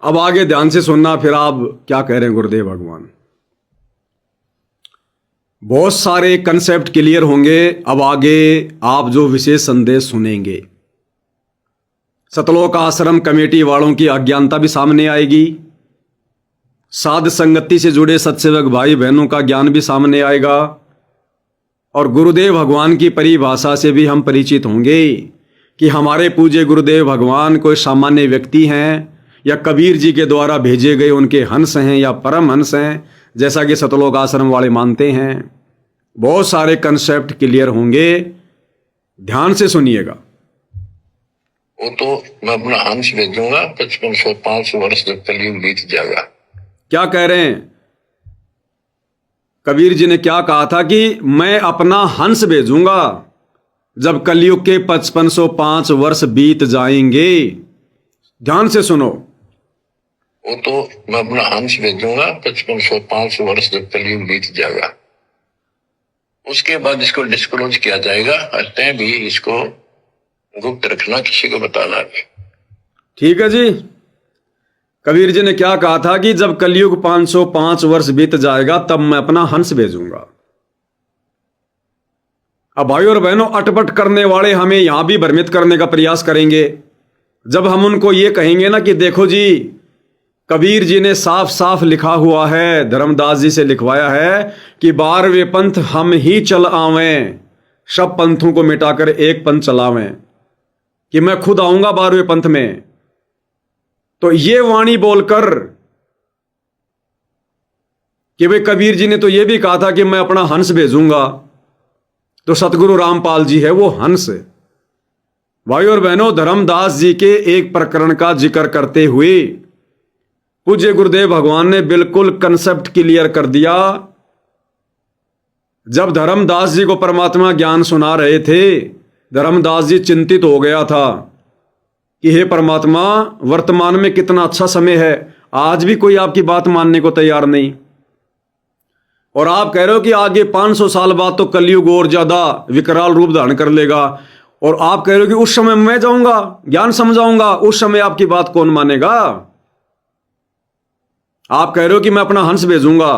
अब आगे ध्यान से सुनना, फिर आप क्या कह रहे हैं गुरुदेव भगवान। बहुत सारे कंसेप्ट क्लियर होंगे अब आगे आप जो विशेष संदेश सुनेंगे। सतलोक आश्रम कमेटी वालों की अज्ञानता भी सामने आएगी, साध संगति से जुड़े सत्सेवक भाई बहनों का ज्ञान भी सामने आएगा, और गुरुदेव भगवान की परिभाषा से भी हम परिचित होंगे कि हमारे पूज्य गुरुदेव भगवान कोई सामान्य व्यक्ति हैं या कबीर जी के द्वारा भेजे गए उनके हंस हैं या परम हंस हैं, जैसा कि सतलोक आश्रम वाले मानते हैं। बहुत सारे कंसेप्ट क्लियर होंगे, ध्यान से सुनिएगा। वो तो मैं अपना हंस भेजूंगा 5505 वर्ष जब कलयुग बीत जाएगा। क्या कह रहे हैं? कबीर जी ने क्या कहा था कि मैं अपना हंस भेजूंगा जब कलयुग के 5505 वर्ष बीत जाएंगे। ध्यान से सुनो। वो तो मैं अपना हंस भेजूंगा 5505 वर्ष जब कलयुग बीत जाएगा। उसके बाद इसको डिस्क्लोज किया जाएगा, तय भी इसको गुप्त रखना, किसी को बताना नहीं। ठीक है जी। कबीर जी ने क्या कहा था कि जब कलयुग 505 वर्ष बीत जाएगा तब मैं अपना हंस भेजूंगा। अब भाई और बहनों, अटपट करने वाले हमें यहां भी भ्रमित करने का प्रयास करेंगे। जब हम उनको ये कहेंगे ना कि देखो जी, कबीर जी ने साफ साफ लिखा हुआ है, धर्मदास जी से लिखवाया है कि 12वें पंथ हम ही चल आवें, सब पंथों को मिटाकर एक पंथ चलावें, कि मैं खुद आऊंगा 12वें पंथ में। तो ये वाणी बोलकर कि भाई कबीर जी ने तो ये भी कहा था कि मैं अपना हंस भेजूंगा, तो सतगुरु रामपाल जी है वो हंस। भाई और बहनों, धर्मदास जी के एक प्रकरण का जिक्र करते हुए पूज्य गुरुदेव भगवान ने बिल्कुल कंसेप्ट क्लियर कर दिया। जब धर्मदास जी को परमात्मा ज्ञान सुना रहे थे, धर्मदास जी चिंतित हो गया था कि हे परमात्मा, वर्तमान में कितना अच्छा समय है, आज भी कोई आपकी बात मानने को तैयार नहीं, और आप कह रहे हो कि आगे 500 साल बाद तो कलयुग और ज्यादा विकराल रूप धारण कर लेगा, और आप कह रहे हो कि उस समय मैं जाऊंगा, ज्ञान समझाऊंगा, उस समय आपकी बात कौन मानेगा? आप कह रहे हो कि मैं अपना हंस भेजूंगा,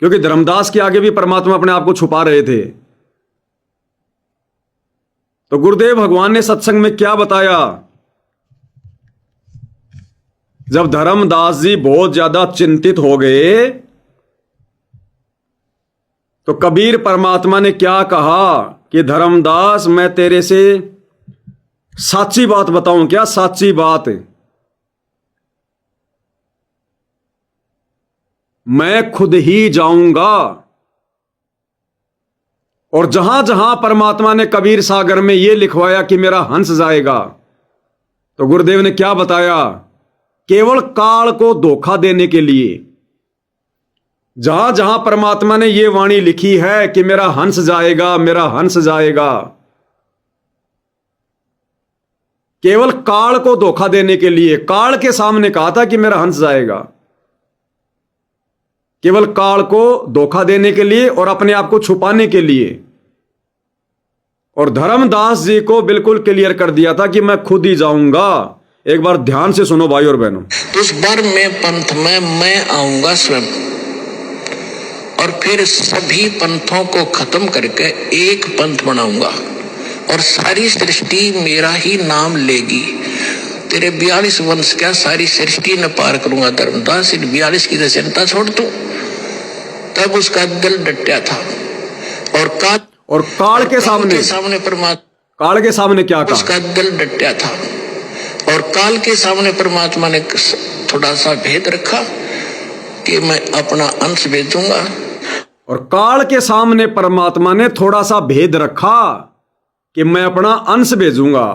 क्योंकि धर्मदास के आगे भी परमात्मा अपने आप को छुपा रहे थे। तो गुरुदेव भगवान ने सत्संग में क्या बताया? जब धर्मदास जी बहुत ज्यादा चिंतित हो गए तो कबीर परमात्मा ने क्या कहा कि धर्मदास, मैं तेरे से साची बात बताऊं क्या? साची बात। मैं खुद ही जाऊंगा, और जहां जहां परमात्मा ने कबीर सागर में यह लिखवाया कि मेरा हंस जाएगा, तो गुरुदेव ने क्या बताया? केवल काल को धोखा देने के लिए जहां जहां परमात्मा ने यह वाणी लिखी है कि मेरा हंस जाएगा, मेरा हंस जाएगा, केवल काल को धोखा देने के लिए, काल के सामने कहा था कि मेरा हंस जाएगा, केवल काल को धोखा देने के लिए और अपने आप को छुपाने के लिए। और धर्मदास जी को बिल्कुल क्लियर कर दिया था कि मैं खुद ही जाऊंगा। एक बार ध्यान से सुनो भाई और बहनों। उस बार में पंथ में मैं आऊंगा स्वयं, और फिर सभी पंथों को खत्म करके एक पंथ बनाऊंगा, और सारी सृष्टि मेरा ही नाम लेगी। तेरे 42 वंश क्या सारी सृष्टि न पार करूंगा धर्मदास, इन 42 की चिंता छोड़ तू। तब उसका दिल डटा था, और काल के सामने परमात्मा, काल के सामने क्या कहा? उसका दिल डटा था, और काल के सामने परमात्मा ने थोड़ा सा भेद रखा कि मैं अपना अंश भेजूंगा। और काल के सामने परमात्मा ने थोड़ा सा भेद रखा कि मैं अपना अंश भेजूंगा,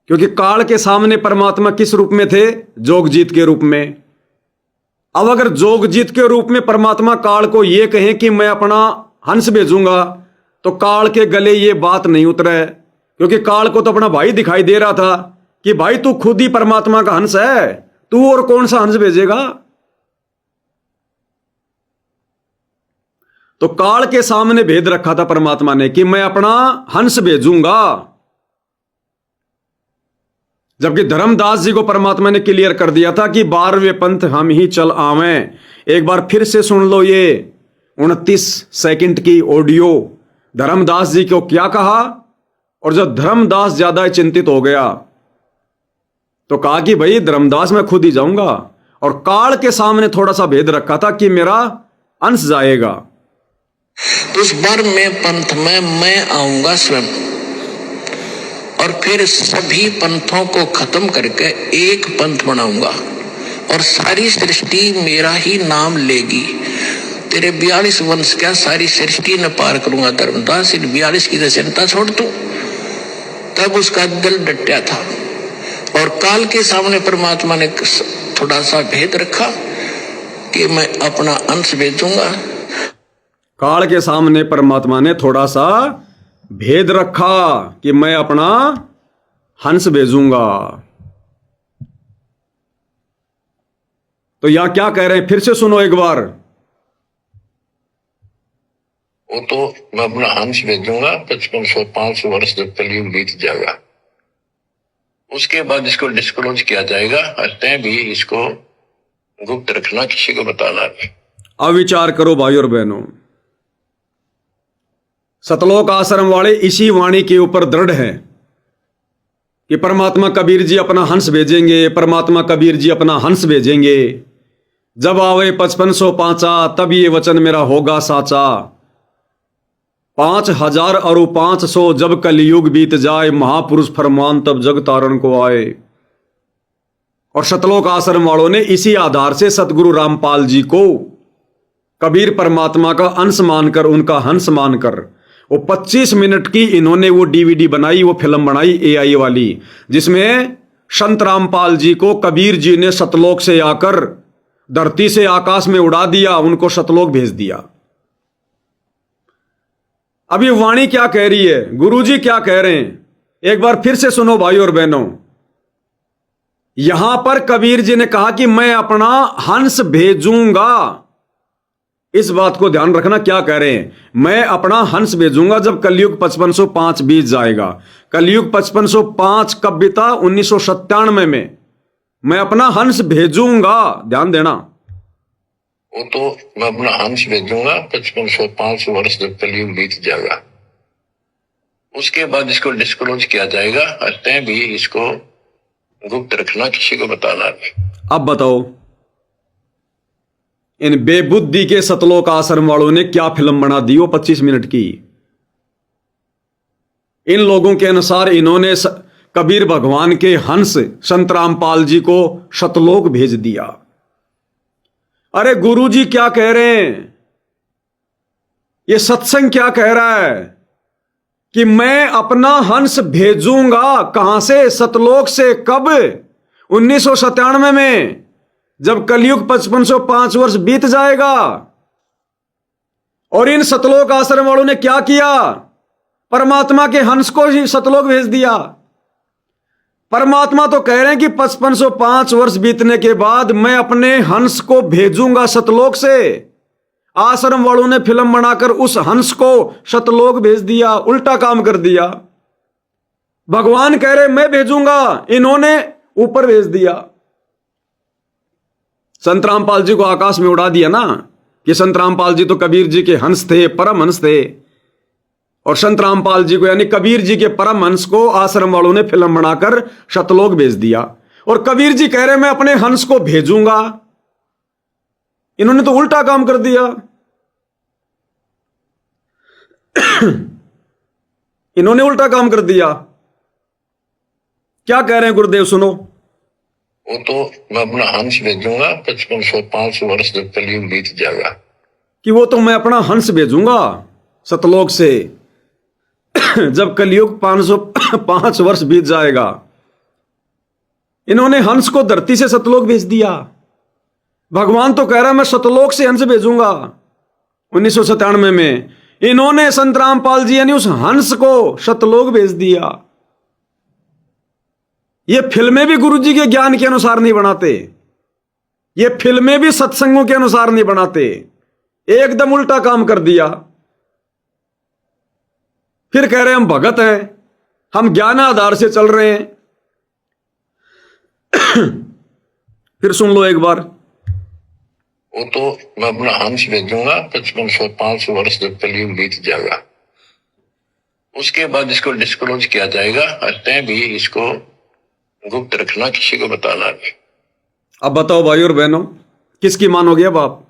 क्योंकि काल के सामने परमात्मा किस रूप में थे? जोगजीत के रूप में। अब अगर जोगजीत के रूप में परमात्मा काल को यह कहें कि मैं अपना हंस भेजूंगा, तो काल के गले ये बात नहीं उतरे, क्योंकि काल को तो अपना भाई दिखाई दे रहा था कि भाई तू खुद ही परमात्मा का हंस है, तू और कौन सा हंस भेजेगा? तो काल के सामने भेद रखा था परमात्मा ने कि मैं अपना हंस भेजूंगा। जबकि धर्मदास जी को परमात्मा ने क्लियर कर दिया था कि 12वें पंथ हम ही चल आवें। एक बार फिर से सुन लो ये 29 सेकंड की ऑडियो, धर्मदास जी को क्या कहा। और जब धर्मदास ज्यादा चिंतित हो गया तो कहा कि भाई धर्मदास मैं खुद ही जाऊंगा, और काल के सामने थोड़ा सा भेद रखा था कि मेरा अंश जाएगा। उस 12वें पंथ में मैं आऊंगा स्वयं, और फिर सभी पंथों को खत्म करके एक पंथ बनाऊंगा, और सारी सृष्टि मेरा ही नाम लेगी। तेरे 42 वंश क्या सारी सृष्टि न पार करूंगा धर्मदास, इन 42 की तो चिंता छोड़ तू। तब उसका दिल डटा था, और काल के सामने परमात्मा ने थोड़ा सा भेद रखा कि मैं अपना अंश भेजूंगा। काल के सामने परमात्मा ने थोड़ा सा भेद रखा कि मैं अपना हंस भेजूंगा। तो यहां क्या कह रहे हैं, फिर से सुनो एक बार। वो तो मैं अपना हंस भेजूंगा 5505 वर्ष जब कलयुग बीत जाएगा, उसके बाद इसको डिस्क्लोज किया जाएगा। तय भी इसको गुप्त रखना, किसी को बताना नहीं। अब विचार करो भाई और बहनों, सतलोक आश्रम वाले इसी वाणी के ऊपर दृढ़ हैं कि परमात्मा कबीर जी अपना हंस भेजेंगे, परमात्मा कबीर जी अपना हंस भेजेंगे। जब आवे 5505 तब ये वचन मेरा होगा साचा। 5000 और 500 जब कलयुग बीत जाए, महापुरुष फरमान तब जग तारण को आए। और सतलोक आश्रम वालों ने इसी आधार से सतगुरु रामपाल जी को कबीर परमात्मा का अंश मानकर, उनका हंस मानकर, वो 25 मिनट की इन्होंने वो डीवीडी बनाई, वो फिल्म बनाई एआई वाली, जिसमें संत रामपाल जी को कबीर जी ने सतलोक से आकर धरती से आकाश में उड़ा दिया, उनको सतलोक भेज दिया। अब ये वाणी क्या कह रही है, गुरुजी क्या कह रहे हैं, एक बार फिर से सुनो भाई और बहनों। यहां पर कबीर जी ने कहा कि मैं अपना हंस भेजूंगा। इस बात को ध्यान रखना, क्या कह रहे हैं, मैं अपना हंस भेजूंगा जब कलयुग 5505 बीत जाएगा। कलयुग 5505 कब बीता, 1997 में। मैं अपना हंस भेजूंगा, ध्यान देना। वो तो मैं अपना हंस भेजूंगा 5505 वर्ष जब कलयुग बीत जाएगा, उसके बाद इसको डिस्क्लोज किया जाएगा। तय भी इसको गुप्त रखना, किसी को बताना नहीं। अब बताओ, इन बेबुद्धि के सतलोक आश्रम वालों ने क्या फिल्म बना दी वो 25 मिनट की। इन लोगों के अनुसार इन्होंने कबीर भगवान के हंस संत रामपाल जी को सतलोक भेज दिया। अरे गुरुजी क्या कह रहे हैं, ये सत्संग क्या कह रहा है कि मैं अपना हंस भेजूंगा। कहां से, सतलोक से। कब, 1997 में, जब कलयुग 5505 वर्ष बीत जाएगा। और इन सतलोक आश्रम वालों ने क्या किया, परमात्मा के हंस को ही सतलोक भेज दिया। परमात्मा तो कह रहे हैं कि 5505 वर्ष बीतने के बाद मैं अपने हंस को भेजूंगा सतलोक से। आश्रम वालों ने फिल्म बनाकर उस हंस को सतलोक भेज दिया, उल्टा काम कर दिया। भगवान कह रहे मैं भेजूंगा, इन्होंने ऊपर भेज दिया। संत रामपाल जी को आकाश में उड़ा दिया ना, कि संत रामपाल जी तो कबीर जी के हंस थे, परम हंस थे। और संत रामपाल जी को, यानी कबीर जी के परम हंस को, आश्रम वालों ने फिल्म बनाकर सतलोक भेज दिया। और कबीर जी कह रहे मैं अपने हंस को भेजूंगा, इन्होंने तो उल्टा काम कर दिया। इन्होंने उल्टा काम कर दिया। क्या कह रहे हैं गुरुदेव, सुनो। वो तो मैं अपना हंस भेजूंगा 5505 वर्ष जब कलयुग बीत जाएगा, कि वो तो मैं अपना हंस भेजूंगा सतलोक से जब कलयुग 505 वर्ष बीत जाएगा। इन्होंने हंस को धरती से सतलोक भेज दिया। भगवान तो कह रहा मैं सतलोक से हंस भेजूंगा 1997 में। इन्होंने संत रामपाल जी यानी उस हंस को सतलोक भेज दिया। ये फिल्में भी गुरु जी के ज्ञान के अनुसार नहीं बनाते, ये फिल्में भी सत्संगों के अनुसार नहीं बनाते, एकदम उल्टा काम कर दिया। फिर कह रहे हम भगत हैं, हम ज्ञान आधार से चल रहे हैं। फिर सुन लो एक बार। वो तो मैं अपना हंस भेजूंगा 5500 वर्ष जब कलयुग बीत जाएगा, उसके बाद इसको डिस्क्लोज किया जाएगा। हंसते भी इसको गुप्त रखना, किसी को बताना नहीं। अब बताओ भाई और बहनों, किसकी मानोगे अब आप?